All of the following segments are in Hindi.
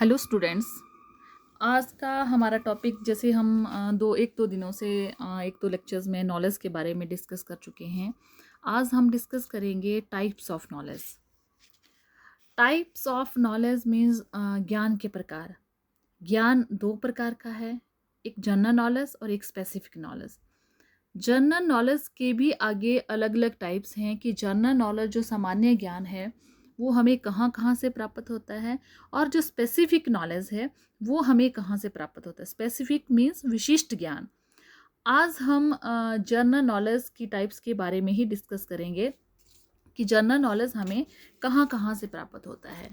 Hello students. आज का हमारा टॉपिक जैसे हम एक दो दिनों से एक दो लेक्चर्स में नॉलेज के बारे में डिस्कस कर चुके हैं। आज हम डिस्कस करेंगे types of knowledge. Types of knowledge means ज्ञान के प्रकार। ज्ञान दो प्रकार का है, एक जनरल नॉलेज और एक स्पेसिफिक नॉलेज। जनरल नॉलेज के भी आगे अलग अलग टाइप्स हैं कि जनरल नॉलेज जो सामान्य ज्ञान है वो हमें कहाँ कहाँ से प्राप्त होता है, और जो स्पेसिफिक नॉलेज है वो हमें कहाँ से प्राप्त होता है। स्पेसिफिक मीन्स विशिष्ट ज्ञान। आज हम जनरल नॉलेज की टाइप्स के बारे में ही डिस्कस करेंगे कि जनरल नॉलेज हमें कहाँ कहाँ से प्राप्त होता है।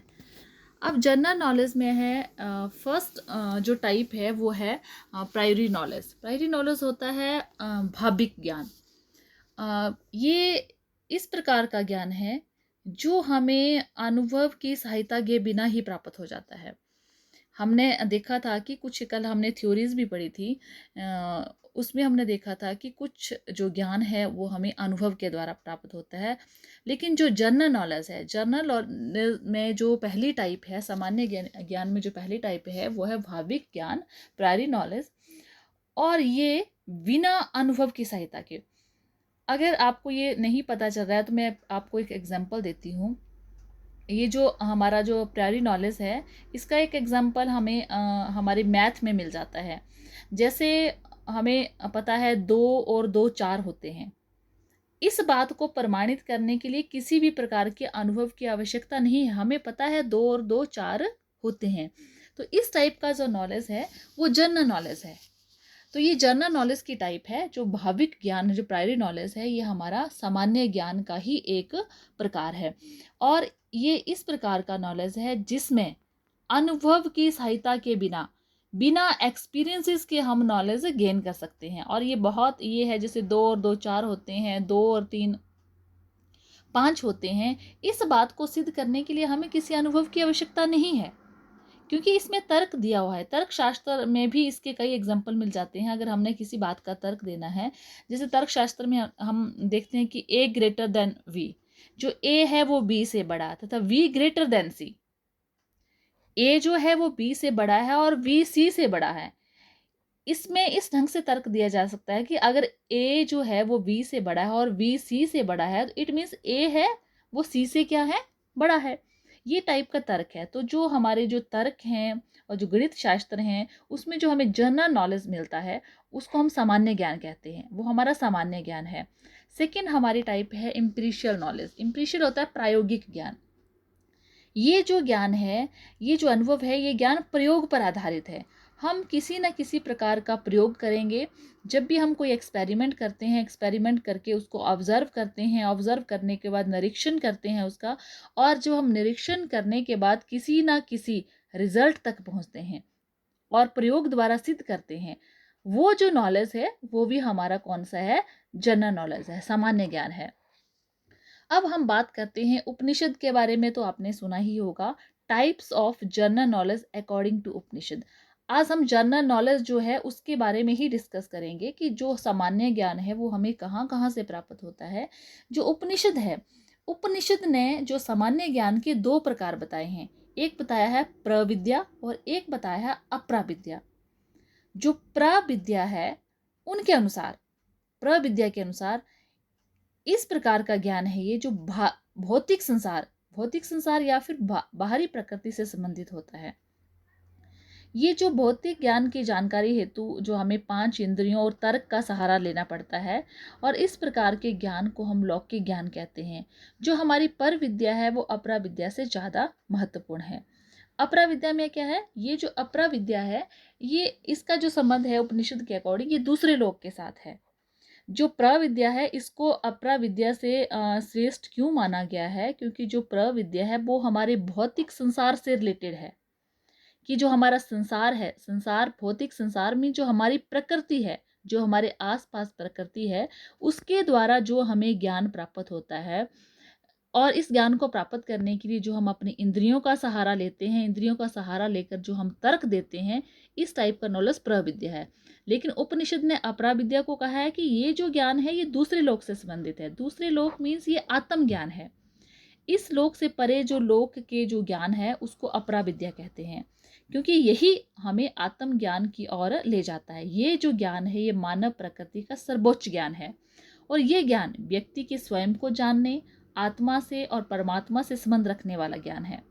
अब जनरल नॉलेज में है फर्स्ट जो टाइप है वो है प्रायरी नॉलेज। प्रायरी नॉलेज होता है भाविक ज्ञान। ये इस प्रकार का ज्ञान है जो हमें अनुभव की सहायता के बिना ही प्राप्त हो जाता है। हमने देखा था कि कुछ कल हमने थ्योरीज भी पढ़ी थी, उसमें हमने देखा था कि कुछ जो ज्ञान है वो हमें अनुभव के द्वारा प्राप्त होता है। लेकिन जो जनरल नॉलेज है, जनरल नॉलेज में जो पहली टाइप है, सामान्य ज्ञान में जो पहली टाइप है वो है भाविक ज्ञान, प्रायरी नॉलेज। और ये बिना अनुभव की सहायता के। अगर आपको ये नहीं पता चल रहा है तो मैं आपको एक एग्जांपल देती हूँ। ये जो हमारा जो प्रायरी नॉलेज है इसका एक एग्जांपल हमें हमारे मैथ में मिल जाता है। जैसे हमें पता है 2 और 2 4 होते हैं। इस बात को प्रमाणित करने के लिए किसी भी प्रकार के अनुभव की आवश्यकता नहीं है, हमें पता है 2 और 2 4 होते हैं। तो इस टाइप का जो नॉलेज है वो जनरल नॉलेज है। तो ये जनरल नॉलेज की टाइप है। जो भाविक ज्ञान, जो प्रायरी नॉलेज है, ये हमारा सामान्य ज्ञान का ही एक प्रकार है। और ये इस प्रकार का नॉलेज है जिसमें अनुभव की सहायता के बिना, बिना एक्सपीरियंसेस के हम नॉलेज गेन कर सकते हैं। और ये है जैसे 2 और 2 4 होते हैं, 2 और 3 5 होते हैं। इस बात को सिद्ध करने के लिए हमें किसी अनुभव की आवश्यकता नहीं है, क्योंकि इसमें तर्क दिया हुआ है। तर्क शास्त्र में भी इसके कई एग्जाम्पल मिल जाते हैं। अगर हमने किसी बात का तर्क देना है, जैसे तर्क शास्त्र में हम देखते हैं कि ए ग्रेटर देन वी, जो ए है वो बी से बड़ा तथा वी ग्रेटर देन सी। ए जो है वो बी से बड़ा है और वी सी से बड़ा है। इसमें इस ढंग से तर्क दिया जा सकता है कि अगर ए जो है वो बी से बड़ा है और बी सी से बड़ा है तो इट मीन्स ए है वो सी से क्या है, बड़ा है। ये टाइप का तर्क है। तो जो हमारे जो तर्क हैं और जो गणित शास्त्र हैं उसमें जो हमें जनरल नॉलेज मिलता है उसको हम सामान्य ज्ञान कहते हैं, वो हमारा सामान्य ज्ञान है। सेकेंड हमारी टाइप है इम्पीरिशियल नॉलेज। इम्पीरिशियल होता है प्रायोगिक ज्ञान। ये जो ज्ञान है, ये जो अनुभव है, ये ज्ञान प्रयोग पर आधारित है। हम किसी न किसी प्रकार का प्रयोग करेंगे। जब भी हम कोई एक्सपेरिमेंट करते हैं, एक्सपेरिमेंट करके उसको ऑब्जर्व करते हैं, ऑब्जर्व करने के बाद निरीक्षण करते हैं उसका, और जो हम निरीक्षण करने के बाद किसी न किसी रिजल्ट तक पहुंचते हैं और प्रयोग द्वारा सिद्ध करते हैं, वो जो नॉलेज है वो भी हमारा कौन सा है, जनरल नॉलेज है, सामान्य ज्ञान है। अब हम बात करते हैं उपनिषद के बारे में। तो आपने सुना ही होगा, types of general knowledge according to Upanishad. आज हम जनरल नॉलेज जो है उसके बारे में ही डिस्कस करेंगे कि जो सामान्य ज्ञान है वो हमें कहाँ कहाँ से प्राप्त होता है। जो उपनिषद है, उपनिषद ने जो सामान्य ज्ञान के 2 प्रकार बताए हैं। एक बताया है प्रविद्या और एक बताया है अप्राविद्या। जो प्रविद्या है उनके अनुसार, प्रविद्या के अनुसार इस प्रकार का ज्ञान है ये जो भौतिक संसार या फिर बाहरी प्रकृति से संबंधित होता है। ये जो भौतिक ज्ञान की जानकारी हेतु जो हमें 5 इंद्रियों और तर्क का सहारा लेना पड़ता है, और इस प्रकार के ज्ञान को हम लौकिक ज्ञान कहते हैं। जो हमारी पर विद्या है वो अपरा विद्या से ज़्यादा महत्वपूर्ण है। अपरा विद्या में क्या है, ये जो अपरा विद्या है ये इसका जो संबंध है उपनिषद के अकॉर्डिंग ये दूसरे लोक के साथ है। जो प्रविद्या है इसको अपरा विद्या से श्रेष्ठ क्यों माना गया है, क्योंकि जो प्रविद्या है वो हमारे भौतिक संसार से रिलेटेड है। कि जो हमारा संसार है, संसार भौतिक संसार में जो हमारी प्रकृति है, जो हमारे आसपास प्रकृति है, उसके द्वारा जो हमें ज्ञान प्राप्त होता है। और इस ज्ञान को प्राप्त करने के लिए जो हम अपनी इंद्रियों का सहारा लेते हैं, इंद्रियों का सहारा लेकर जो हम तर्क देते हैं, इस टाइप का नॉलेज प्रविद्या है। लेकिन उपनिषद ने अपराविद्या को कहा है कि ये जो ज्ञान है ये दूसरे लोक से संबंधित है। दूसरे लोक मीन्स ये आत्म ज्ञान है। इस लोक से परे जो लोक के जो ज्ञान है उसको अपराविद्या कहते हैं, क्योंकि यही हमें आत्मज्ञान की ओर ले जाता है। ये जो ज्ञान है ये मानव प्रकृति का सर्वोच्च ज्ञान है, और ये ज्ञान व्यक्ति के स्वयं को जानने, आत्मा से और परमात्मा से संबंध रखने वाला ज्ञान है,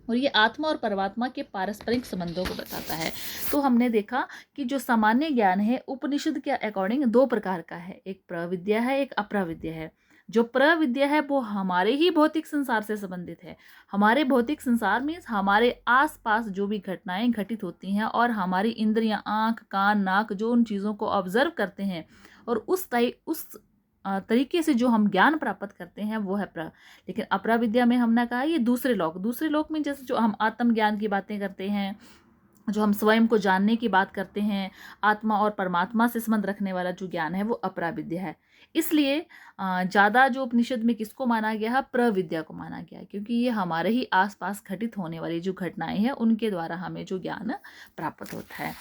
और ये आत्मा और परमात्मा के पारस्परिक संबंधों को बताता है। तो हमने देखा कि जो सामान्य ज्ञान है उपनिषद के अकॉर्डिंग दो प्रकार का है, एक प्रविद्या है, एक अपराविद्या है। जो प्रविद्या है वो हमारे ही भौतिक संसार से संबंधित है। हमारे भौतिक संसार मीन्स हमारे आसपास जो भी घटनाएं घटित होती हैं और हमारी इंद्रियां, आँख, कान, नाक जो उन चीज़ों को ऑब्जर्व करते हैं और उस तरीके से जो हम ज्ञान प्राप्त करते हैं वो है लेकिन अपरा विद्या में हमने कहा ये दूसरे लोक में जैसे जो हम आत्मज्ञान की बातें करते हैं, जो हम स्वयं को जानने की बात करते हैं, आत्मा और परमात्मा से संबंध रखने वाला जो ज्ञान है वो अपरा विद्या है। इसलिए ज़्यादा जो उपनिषद में किसको माना गया है, प्रविद्या को माना गया है, क्योंकि ये हमारे ही आसपास घटित होने वाली जो घटनाएं हैं उनके द्वारा हमें जो ज्ञान प्राप्त होता है।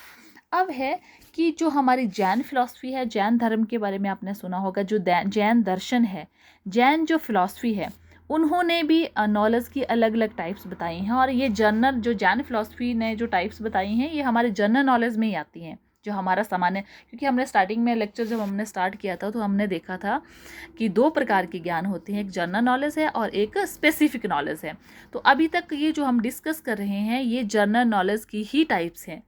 अब है कि जो हमारी जैन फिलॉसफी है, जैन धर्म के बारे में आपने सुना होगा, जो जैन दर्शन है, जैन जो फिलॉसफी है, उन्होंने भी नॉलेज की अलग अलग टाइप्स बताई हैं, और ये जनरल जो जैन फिलॉसफी ने जो टाइप्स बताई हैं ये हमारे जनरल नॉलेज में ही आती हैं, जो हमारा सामान्य, क्योंकि हमने स्टार्टिंग में लेक्चर जब हमने स्टार्ट किया था तो हमने देखा था कि दो प्रकार के ज्ञान होते हैं, एक जनरल नॉलेज है और एक स्पेसिफिक नॉलेज है। तो अभी तक ये जो हम डिस्कस कर रहे हैं ये जनरल नॉलेज की ही टाइप्स हैं।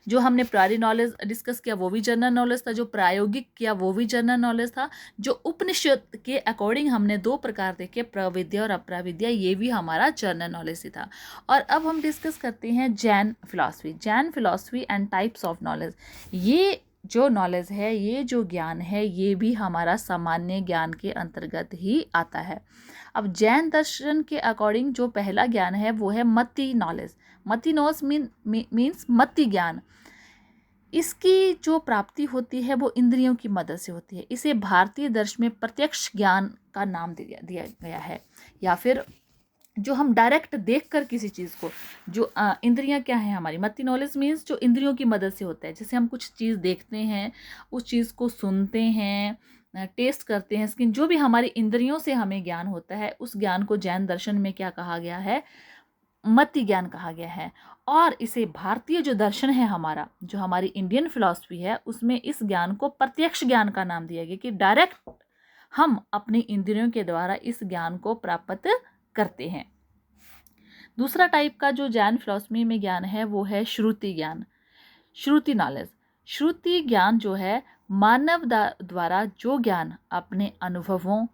जो हमने प्रारी नॉलेज डिस्कस किया वो भी जनरल नॉलेज था, जो प्रायोगिक किया वो भी जनरल नॉलेज था। जो उपनिषद के अकॉर्डिंग हमने दो प्रकार देखे, प्रविद्या और अपराविद्या, ये भी हमारा जनरल नॉलेज ही था। और अब हम डिस्कस करते हैं Jain philosophy and types of knowledge. ये जो नॉलेज है, ये जो ज्ञान है, ये भी हमारा सामान्य ज्ञान के अंतर्गत ही आता है। अब जैन दर्शन के अकॉर्डिंग जो पहला ज्ञान है वो है मति नॉलेज। मति नॉलेज मीन्स मति ज्ञान। इसकी जो प्राप्ति होती है वो इंद्रियों की मदद से होती है। इसे भारतीय दर्शन में प्रत्यक्ष ज्ञान का नाम दिया गया है, या फिर जो हम डायरेक्ट देखकर किसी चीज़ को, जो इंद्रियां क्या है हमारी, मति नॉलेज मीन्स जो इंद्रियों की मदद से होता है। जैसे हम कुछ चीज़ देखते हैं, उस चीज़ को सुनते हैं, टेस्ट करते हैं, स्किन, जो भी हमारी इंद्रियों से हमें ज्ञान होता है, उस ज्ञान को जैन दर्शन में क्या कहा गया है, मति ज्ञान कहा गया है। और इसे भारतीय जो दर्शन है हमारा, जो हमारी इंडियन फिलॉसफी है, उसमें इस ज्ञान को प्रत्यक्ष ज्ञान का नाम दिया गया, कि डायरेक्ट हम अपनी इंद्रियों के द्वारा इस ज्ञान को प्राप्त करते हैं। दूसरा टाइप का जो जैन फिलॉसफी में ज्ञान है वो है श्रुति ज्ञान, श्रुति नॉलेज। श्रुति ज्ञान जो है मानव द्वारा जो ज्ञान अपने अनुभवों,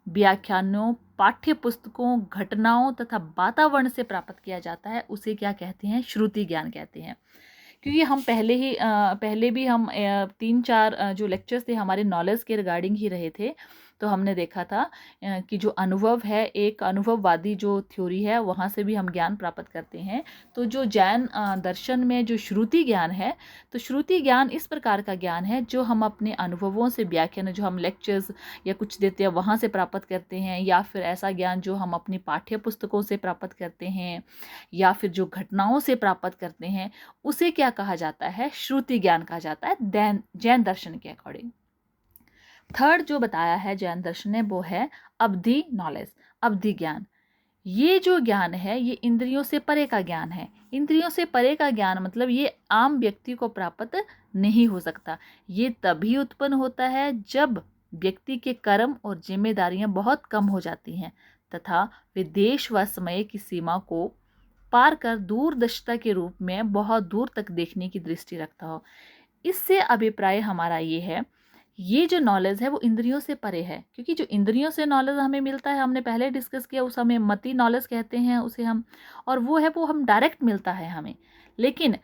व्याख्यानों, पाठ्य पुस्तकों, घटनाओं तथा वातावरण से प्राप्त किया जाता है, उसे क्या कहते हैं, श्रुति ज्ञान कहते हैं। क्योंकि हम पहले भी हम 3-4 जो लेक्चर्स थे हमारे नॉलेज के रिगार्डिंग ही रहे थे, तो हमने देखा था कि जो अनुभव है, एक अनुभववादी जो थ्योरी है, वहाँ से भी हम ज्ञान प्राप्त करते हैं। तो जो जैन दर्शन में जो श्रुति ज्ञान है, तो श्रुति ज्ञान इस प्रकार का ज्ञान है जो हम अपने अनुभवों से, व्याख्यान जो हम लेक्चर्स या कुछ देते हैं वहाँ से प्राप्त करते हैं, या फिर ऐसा ज्ञान जो हम अपनी पाठ्य पुस्तकों से प्राप्त करते हैं, या फिर जो घटनाओं से प्राप्त करते हैं, उसे क्या कहा जाता है, श्रुति ज्ञान कहा जाता है जैन दर्शन के अकॉर्डिंग। थर्ड जो बताया है जैन दर्शन ने वो है अवधि नॉलेज, अवधि ज्ञान। ये जो ज्ञान है ये इंद्रियों से परे का ज्ञान है। इंद्रियों से परे का ज्ञान मतलब ये आम व्यक्ति को प्राप्त नहीं हो सकता। ये तभी उत्पन्न होता है जब व्यक्ति के कर्म और जिम्मेदारियां बहुत कम हो जाती हैं तथा वे देश व समय की सीमा को पार कर दूरदर्शिता के रूप में बहुत दूर तक देखने की दृष्टि रखता हो। इससे अभिप्राय हमारा ये है, ये जो नॉलेज है वो इंद्रियों से परे है, क्योंकि जो इंद्रियों से नॉलेज हमें मिलता है, हमने पहले डिस्कस किया, उस हमें मति नॉलेज कहते हैं उसे हम, और वो है वो हम डायरेक्ट मिलता है हमें। लेकिन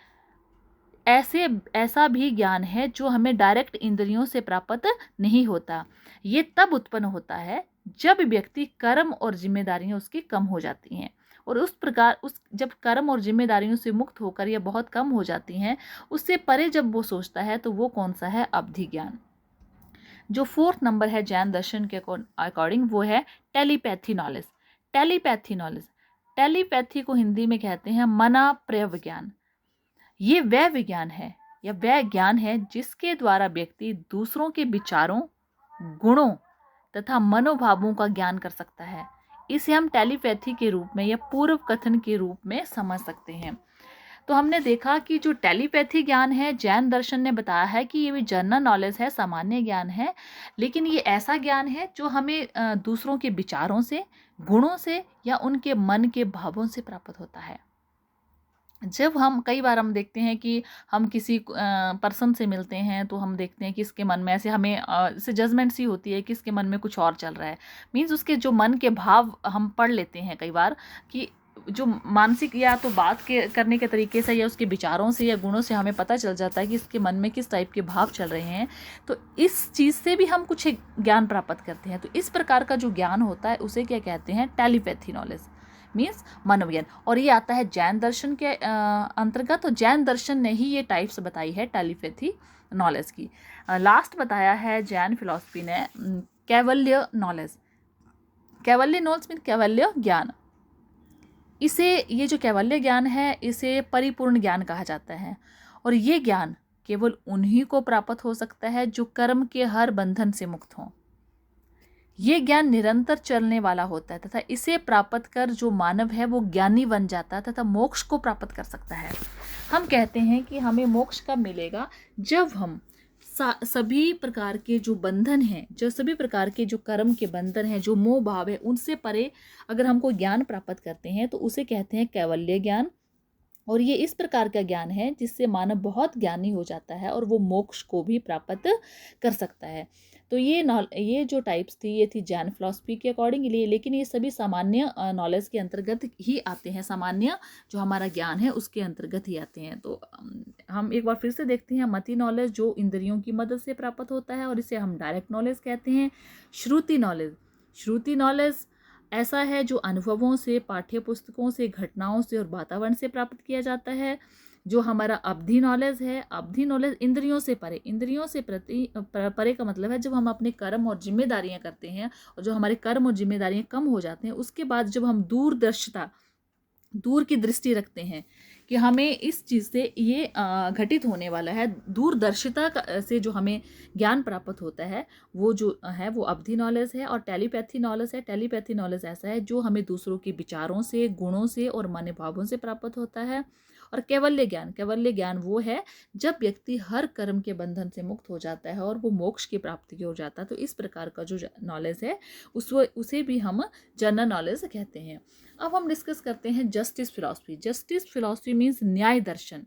ऐसा भी ज्ञान है जो हमें डायरेक्ट इंद्रियों से प्राप्त नहीं होता। ये तब उत्पन्न होता है जब व्यक्ति कर्म और जिम्मेदारियां उसकी कम हो जाती हैं, और उस प्रकार जब कर्म और जिम्मेदारियों से मुक्त होकर ये बहुत कम हो जाती हैं, उससे परे जब वो सोचता है, तो वो कौन सा है, अवधि ज्ञान। जो 4th नंबर है जैन दर्शन के अकॉर्डिंग वो है टेलीपैथी नॉलेज। टेलीपैथी को हिंदी में कहते हैं मना प्रय विज्ञान। ये वह विज्ञान है या वह ज्ञान है जिसके द्वारा व्यक्ति दूसरों के विचारों, गुणों तथा मनोभावों का ज्ञान कर सकता है। इसे हम टेलीपैथी के रूप में या पूर्व कथन के रूप में समझ सकते हैं। तो हमने देखा कि जो टेलीपैथी ज्ञान है, जैन दर्शन ने बताया है कि ये भी जनरल नॉलेज है, सामान्य ज्ञान है, लेकिन ये ऐसा ज्ञान है जो हमें दूसरों के विचारों से, गुणों से या उनके मन के भावों से प्राप्त होता है। जब हम कई बार हम देखते हैं कि हम किसी पर्सन से मिलते हैं तो हम देखते हैं कि इसके मन में ऐसे हमें इससे जजमेंट सी होती है कि इसके मन में कुछ और चल रहा है। मीन्स उसके जो मन के भाव हम पढ़ लेते हैं कई बार कि जो मानसिक या तो बात के करने के तरीके से या उसके विचारों से या गुणों से हमें पता चल जाता है कि इसके मन में किस टाइप के भाव चल रहे हैं। तो इस चीज़ से भी हम कुछ एक ज्ञान प्राप्त करते हैं। तो इस प्रकार का जो ज्ञान होता है उसे क्या कहते हैं? टेलीपैथी नॉलेज, मीन्स मनोविज्ञान। और ये आता है जैन दर्शन के अंतर्गत। तो जैन दर्शन ने ही ये टाइप्स बताई है टेलीपैथी नॉलेज की। लास्ट बताया है जैन फिलॉसफी ने कैवल्य नॉलेज। कैवल्य नॉलेज मीन कैवल्य ज्ञान। इसे ये जो कैवल्य ज्ञान है इसे परिपूर्ण ज्ञान कहा जाता है। और ये ज्ञान केवल उन्हीं को प्राप्त हो सकता है जो कर्म के हर बंधन से मुक्त हों। ये ज्ञान निरंतर चलने वाला होता है तथा इसे प्राप्त कर जो मानव है वो ज्ञानी बन जाता है तथा मोक्ष को प्राप्त कर सकता है। हम कहते हैं कि हमें मोक्ष कब मिलेगा? जब हम सभी प्रकार के जो बंधन हैं, जो सभी प्रकार के जो कर्म के बंधन हैं, जो मोह भाव है, उनसे परे अगर हमको ज्ञान प्राप्त करते हैं तो उसे कहते हैं कैवल्य ज्ञान। और ये इस प्रकार का ज्ञान है जिससे मानव बहुत ज्ञानी हो जाता है और वो मोक्ष को भी प्राप्त कर सकता है। तो ये जो टाइप्स थी ये थी जैन फिलॉसफी के अकॉर्डिंगली, लेकिन ये सभी सामान्य नॉलेज के अंतर्गत ही आते हैं। सामान्य जो हमारा ज्ञान है उसके अंतर्गत ही आते हैं। तो हम एक बार फिर से देखते हैं मति नॉलेज जो इंद्रियों की मदद से प्राप्त होता है और इसे हम डायरेक्ट नॉलेज कहते हैं। श्रुति नॉलेज, श्रुति नॉलेज ऐसा है जो अनुभवों से, पाठ्य पुस्तकों से, घटनाओं से और वातावरण से प्राप्त किया जाता है। जो हमारा अवधि नॉलेज है, अवधि नॉलेज इंद्रियों से परे, इंद्रियों से परे का मतलब है जब हम अपने कर्म और जिम्मेदारियां करते हैं और जो हमारे कर्म और जिम्मेदारियां कम हो जाते हैं उसके बाद जब हम दूरदर्शिता, दूर की दृष्टि रखते हैं कि हमें इस चीज़ से ये घटित होने वाला है, दूरदर्शिता से जो हमें ज्ञान प्राप्त होता है वो जो है वो अवधि नॉलेज है। और टेलीपैथी नॉलेज है, टेलीपैथी नॉलेज ऐसा है जो हमें दूसरों के विचारों से, गुणों से और मनोभावों से प्राप्त होता है। और कैवल्य ज्ञान, कैवल्य ज्ञान वो है जब व्यक्ति हर कर्म के बंधन से मुक्त हो जाता है और वो मोक्ष की प्राप्ति की ओर जाता है। तो इस प्रकार का जो नॉलेज है उसे भी हम जनरल नॉलेज कहते हैं। अब हम डिस्कस करते हैं justice philosophy. Justice philosophy means न्याय दर्शन,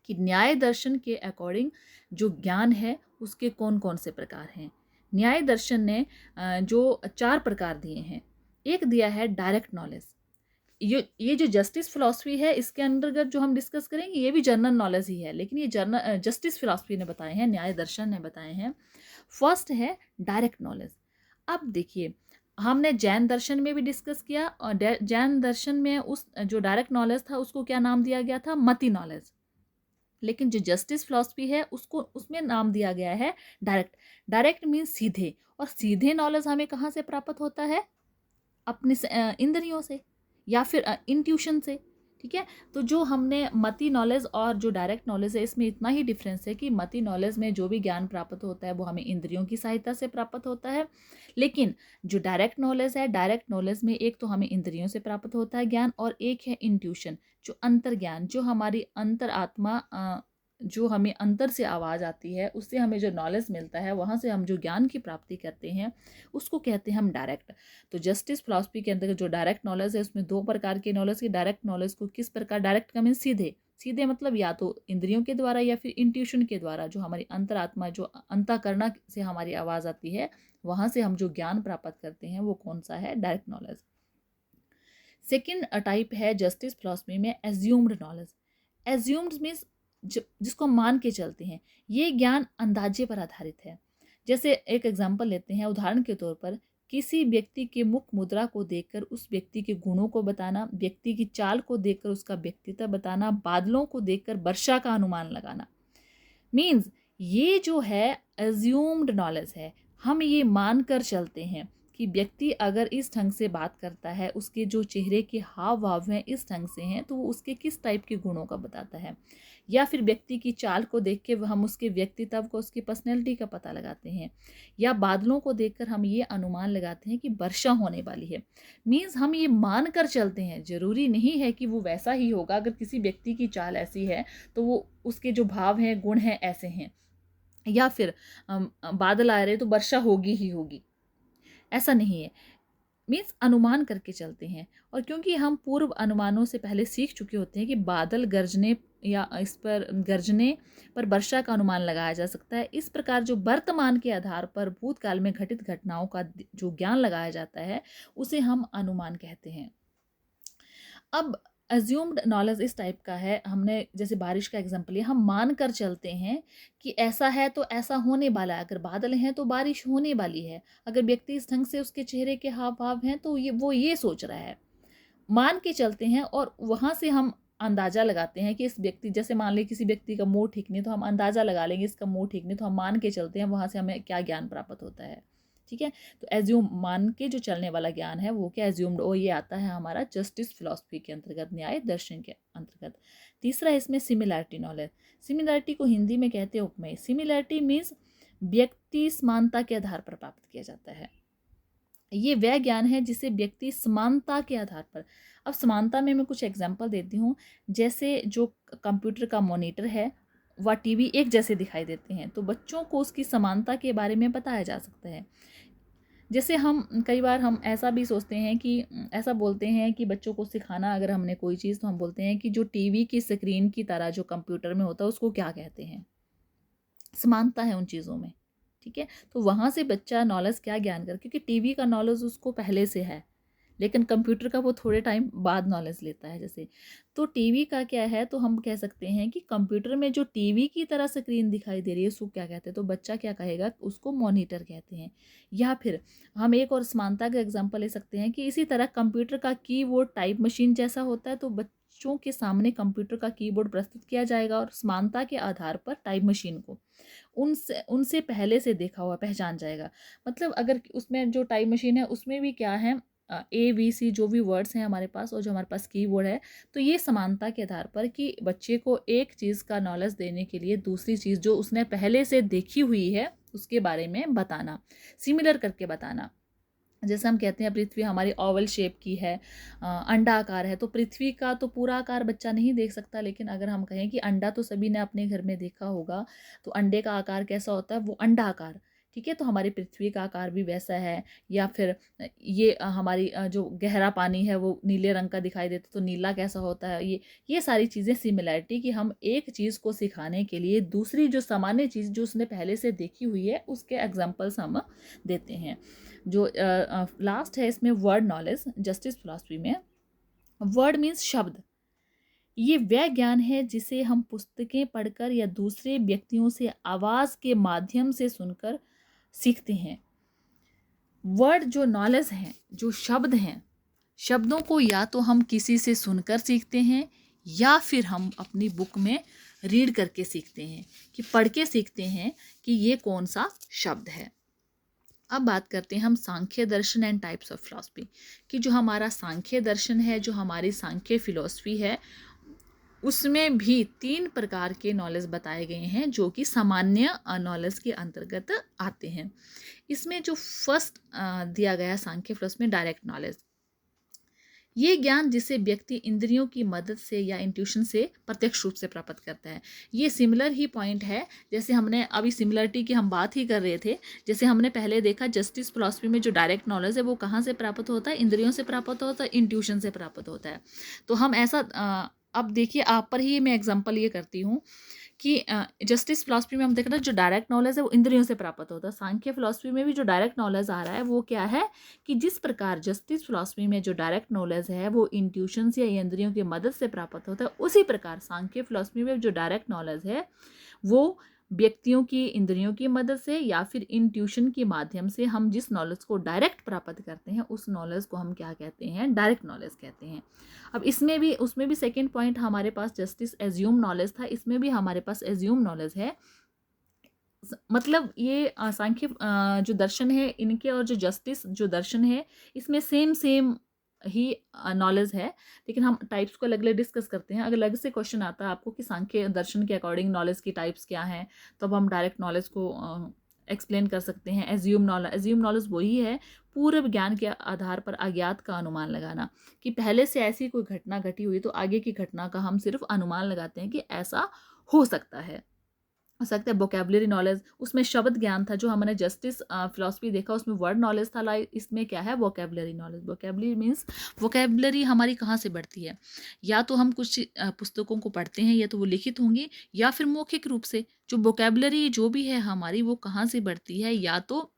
कि न्याय दर्शन के अकॉर्डिंग जो ज्ञान है उसके कौन कौन से प्रकार हैं। न्याय दर्शन ने जो 4 प्रकार दिए हैं। एक दिया है डायरेक्ट नॉलेज। ये जो जस्टिस फिलॉसफी है इसके अंतर्गत जो हम डिस्कस करेंगे ये भी जनरल नॉलेज ही है, लेकिन ये जस्टिस फिलॉसफी ने बताए हैं, न्याय दर्शन ने बताए हैं। फर्स्ट है डायरेक्ट नॉलेज। अब देखिए हमने जैन दर्शन में भी डिस्कस किया और जैन दर्शन में उस जो डायरेक्ट नॉलेज था उसको क्या नाम दिया गया था? मति नॉलेज। लेकिन जो जस्टिस फिलॉसफी है उसको उसमें नाम दिया गया है डायरेक्ट। डायरेक्ट मीन्स सीधे, और सीधे नॉलेज हमें कहाँ से प्राप्त होता है? अपने इंद्रियों से या फिर इंट्यूशन से। ठीक है, तो जो हमने मति नॉलेज और जो डायरेक्ट नॉलेज है इसमें इतना ही डिफरेंस है कि मति नॉलेज में जो भी ज्ञान प्राप्त होता है वो हमें इंद्रियों की सहायता से प्राप्त होता है, लेकिन जो डायरेक्ट नॉलेज है, डायरेक्ट नॉलेज में एक तो हमें इंद्रियों से प्राप्त होता है ज्ञान और एक है इंट्यूशन, जो अंतर ज्ञान, जो हमारी अंतर आत्मा, जो हमें अंतर से आवाज़ आती है उससे हमें जो नॉलेज मिलता है, वहाँ से हम जो ज्ञान की प्राप्ति करते हैं उसको कहते हैं हम डायरेक्ट। तो जस्टिस फिलॉसफी के अंदर जो डायरेक्ट नॉलेज है उसमें 2 प्रकार के नॉलेज की। डायरेक्ट नॉलेज को किस प्रकार? डायरेक्ट का मीन्स सीधे, सीधे मतलब या तो इंद्रियों के द्वारा या फिर इंट्यूशन के द्वारा, जो हमारी अंतरात्मा, जो अंतःकरण से हमारी आवाज़ आती है वहाँ से हम जो ज्ञान प्राप्त करते हैं वो कौन सा है? Direct knowledge. सेकेंड टाइप है जस्टिस फिलॉसफी में एज्यूम्ड नॉलेज। एज्यूम्ड मीन्स जिसको मान के चलते हैं। ये ज्ञान अंदाजे पर आधारित है। जैसे एक एग्जांपल लेते हैं, उदाहरण के तौर पर किसी व्यक्ति के मुख मुद्रा को देखकर उस व्यक्ति के गुणों को बताना, व्यक्ति की चाल को देखकर उसका व्यक्तित्व बताना, बादलों को देखकर वर्षा का अनुमान लगाना। मीन्स ये जो है एज्यूम्ड नॉलेज है, हम ये मान कर चलते हैं कि व्यक्ति अगर इस ढंग से बात करता है, उसके जो चेहरे के हाव भाव हैं इस ढंग से हैं, तो वो उसके किस टाइप के गुणों का बताता है। या फिर व्यक्ति की चाल को देख के हम उसके व्यक्तित्व को, उसकी पर्सनैलिटी का पता लगाते हैं। या बादलों को देखकर हम ये अनुमान लगाते हैं कि वर्षा होने वाली है। मीन्स हम ये मान कर चलते हैं, जरूरी नहीं है कि वो वैसा ही होगा। अगर किसी व्यक्ति की चाल ऐसी है तो वो उसके जो भाव हैं, गुण हैं, ऐसे हैं। या फिर बादल आ रहे तो वर्षा होगी ही होगी, ऐसा नहीं है। मीन्स अनुमान करके चलते हैं। और क्योंकि हम पूर्व अनुमानों से पहले सीख चुके होते हैं कि बादल गरजने या इस पर गरजने पर वर्षा का अनुमान लगाया जा सकता है, इस प्रकार जो वर्तमान के आधार पर भूतकाल में घटित घटनाओं का जो ज्ञान लगाया जाता है उसे हम अनुमान कहते हैं। अब अज्यूम्ड नॉलेज इस टाइप का है, हमने जैसे बारिश का एग्जांपल लिया, हम मान कर चलते हैं कि ऐसा है तो ऐसा होने वाला है। अगर बादल हैं तो बारिश होने वाली है। अगर व्यक्ति इस ढंग से, उसके चेहरे के हाव भाव हैं तो वो ये सोच रहा है, मान के चलते हैं। और वहाँ से हम अंदाजा लगाते हैं कि इस व्यक्ति, जैसे मान लें किसी व्यक्ति का मूड ठीक नहीं तो हम अंदाजा लगा लेंगे इसका मूड ठीक नहीं, तो हम मान के चलते हैं, वहाँ से हमें क्या ज्ञान प्राप्त होता है। ठीक है, तो एज्यूम, मान के जो चलने वाला ज्ञान है वो क्या एज्यूम्ड, और ये आता है हमारा जस्टिस फिलॉसफी के अंतर्गत, न्याय दर्शन के अंतर्गत। तीसरा है इसमें सिमिलैरिटी नॉलेज। सिमिलैरिटी को हिंदी में कहते हैं उपमेय। सिमिलैरिटी मीन्स व्यक्ति समानता के आधार पर प्राप्त किया जाता है। ये वह ज्ञान है जिसे व्यक्ति समानता के आधार पर, अब समानता में मैं कुछ एग्जांपल देती हूँ। जैसे जो कंप्यूटर का मॉनिटर है व टीवी एक जैसे दिखाई देते हैं, तो बच्चों को उसकी समानता के बारे में बताया जा सकता है। जैसे हम कई बार हम ऐसा भी सोचते हैं कि, ऐसा बोलते हैं कि बच्चों को सिखाना अगर हमने कोई चीज़, तो हम बोलते हैं कि जो टीवी की स्क्रीन की तरह जो कंप्यूटर में होता है उसको क्या कहते हैं। समानता है उन चीज़ों में। ठीक है, तो वहाँ से बच्चा नॉलेज क्या ज्ञान कर, क्योंकि टीवी का नॉलेज उसको पहले से है, लेकिन कंप्यूटर का वो थोड़े टाइम बाद नॉलेज लेता है। जैसे तो टीवी का क्या है, तो हम कह सकते हैं कि कंप्यूटर में जो टीवी की तरह स्क्रीन दिखाई दे रही है उसको क्या कहते हैं, तो बच्चा क्या कहेगा, उसको मॉनिटर कहते हैं। या फिर हम एक और समानता का एग्जांपल ले सकते हैं कि इसी तरह कंप्यूटर का कीबोर्ड टाइप मशीन जैसा होता है, तो बच्चों के सामने कंप्यूटर का कीबोर्ड प्रस्तुत किया जाएगा और समानता के आधार पर टाइप मशीन को उनसे पहले से देखा हुआ पहचान जाएगा। मतलब अगर उसमें जो टाइप मशीन है उसमें भी क्या है, ABC जो भी वर्ड्स हैं हमारे पास, और जो हमारे पास कीबोर्ड है, तो ये समानता के आधार पर कि बच्चे को एक चीज़ का नॉलेज देने के लिए दूसरी चीज़ जो उसने पहले से देखी हुई है उसके बारे में बताना, सिमिलर करके बताना। जैसे हम कहते हैं पृथ्वी हमारी ओवल शेप की है, अंडा आकार है, तो पृथ्वी का तो पूरा आकार बच्चा नहीं देख सकता, लेकिन अगर हम कहें कि अंडा तो सभी ने अपने घर में देखा होगा, तो अंडे का आकार कैसा होता है, वो अंडा आकार। ठीक है, तो हमारी पृथ्वी का आकार भी वैसा है। या फिर ये हमारी जो गहरा पानी है वो नीले रंग का दिखाई देता, तो नीला कैसा होता है। ये सारी चीज़ें सिमिलैरिटी कि हम एक चीज़ को सिखाने के लिए दूसरी जो सामान्य चीज़ जो उसने पहले से देखी हुई है उसके एग्जाम्पल्स हम देते हैं। जो लास्ट है इसमें वर्ड नॉलेज, जस्टिस फिलॉसफी में वर्ड मीन्स शब्द। ये वह ज्ञान है जिसे हम पुस्तकें पढ़कर या दूसरे व्यक्तियों से आवाज़ के माध्यम से सुनकर सीखते हैं। वर्ड जो नॉलेज हैं, जो शब्द हैं, शब्दों को या तो हम किसी से सुनकर सीखते हैं या फिर हम अपनी बुक में रीड करके सीखते हैं, कि पढ़ के सीखते हैं कि ये कौन सा शब्द है। अब बात करते हैं हम सांख्य दर्शन एंड टाइप्स ऑफ फिलॉसफी, कि जो हमारा सांख्य दर्शन है, जो हमारी सांख्य फिलॉसफी है, उसमें भी 3 प्रकार के नॉलेज बताए गए हैं जो कि सामान्य नॉलेज के अंतर्गत आते हैं। इसमें जो फर्स्ट दिया गया सांख्य फिलॉसफी में डायरेक्ट नॉलेज, ये ज्ञान जिसे व्यक्ति इंद्रियों की मदद से या इंट्यूशन से प्रत्यक्ष रूप से प्राप्त करता है। ये सिमिलर ही पॉइंट है, जैसे हमने अभी सिमिलरिटी की हम बात ही कर रहे थे। जैसे हमने पहले देखा जस्टिस फिलॉसफी में जो डायरेक्ट नॉलेज है वो कहाँ से प्राप्त होता है, इंद्रियों से प्राप्त होता है, इंट्यूशन से प्राप्त होता है। तो हम ऐसा अब देखिए आप पर ही मैं एग्जाम्पल ये करती हूँ कि जस्टिस फिलॉसफी में हम देख रहे हैं जो डायरेक्ट नॉलेज है वो इंद्रियों से प्राप्त होता है। सांख्य फिलॉसफी में भी जो डायरेक्ट नॉलेज आ रहा है वो क्या है, कि जिस प्रकार जस्टिस फिलॉसफी में जो डायरेक्ट नॉलेज है वो इंट्यूशन या इंद्रियों की मदद से प्राप्त होता है, उसी प्रकार सांख्य फिलॉसफी में जो डायरेक्ट नॉलेज है वो व्यक्तियों की इंद्रियों की मदद से या फिर इंट्यूशन के माध्यम से हम जिस नॉलेज को डायरेक्ट प्राप्त करते हैं उस नॉलेज को हम क्या कहते हैं, डायरेक्ट नॉलेज कहते हैं। अब इसमें भी, उसमें भी सेकंड पॉइंट हमारे पास जस्टिस एज्यूम नॉलेज था, इसमें भी हमारे पास एज्यूम नॉलेज है। मतलब ये सांख्य जो दर्शन है इनके और जो जस्टिस जो दर्शन है इसमें सेम सेम ही नॉलेज है, लेकिन हम टाइप्स को अलग अलग डिस्कस करते हैं। अगर अलग से क्वेश्चन आता है आपको कि सांख्य दर्शन के अकॉर्डिंग नॉलेज की टाइप्स क्या हैं, तो अब हम डायरेक्ट नॉलेज को एक्सप्लेन कर सकते हैं। एज्यूम नॉलेज वही है, पूर्व ज्ञान के आधार पर अज्ञात का अनुमान लगाना, कि पहले से ऐसी कोई घटना घटी हुई तो आगे की घटना का हम सिर्फ अनुमान लगाते हैं कि ऐसा हो सकता है। वोकेबलरी नॉलेज, उसमें शब्द ज्ञान था। जो हमने जस्टिस फिलॉसफी देखा उसमें वर्ड नॉलेज था, लाइक इसमें क्या है, vocabulary knowledge. Vocabulary means vocabulary हमारी कहाँ से बढ़ती है, या तो हम कुछ पुस्तकों को पढ़ते हैं या तो वो लिखित होंगी, या फिर मौखिक रूप से। जो वोकेबलरी जो भी है हमारी वो कहाँ से बढ़ती है, या तो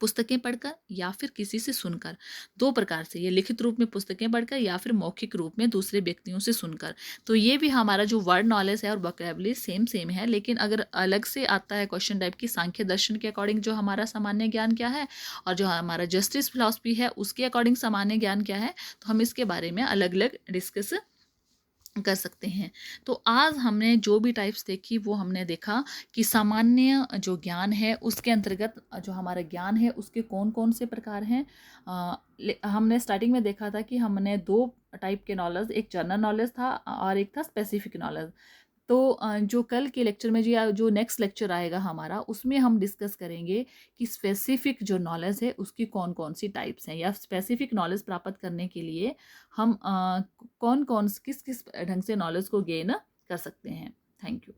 पुस्तकें पढ़कर या फिर किसी से सुनकर। दो प्रकार से, ये लिखित रूप में पुस्तकें पढ़कर या फिर मौखिक रूप में दूसरे व्यक्तियों से सुनकर। तो ये भी हमारा जो वर्ड नॉलेज है और वोकैबुलरी सेम सेम है, लेकिन अगर अलग से आता है क्वेश्चन टाइप की सांख्य दर्शन के अकॉर्डिंग जो हमारा सामान्य ज्ञान क्या है, और जो हमारा जस्टिस फिलॉसफी है उसके अकॉर्डिंग सामान्य ज्ञान क्या है, तो हम इसके बारे में अलग अलग डिस्कस कर सकते हैं। तो आज हमने जो भी टाइप्स देखी वो हमने देखा कि सामान्य जो ज्ञान है उसके अंतर्गत जो हमारा ज्ञान है उसके कौन कौन से प्रकार हैं। हमने स्टार्टिंग में देखा था कि हमने दो टाइप के नॉलेज, एक जनरल नॉलेज था और एक था स्पेसिफिक नॉलेज। तो जो कल के लेक्चर में जो या जो नेक्स्ट लेक्चर आएगा हमारा, उसमें हम डिस्कस करेंगे कि स्पेसिफिक जो नॉलेज है उसकी कौन कौन सी टाइप्स हैं, या स्पेसिफिक नॉलेज प्राप्त करने के लिए हम कौन कौन किस किस ढंग से नॉलेज को गेन कर सकते हैं। Thank you.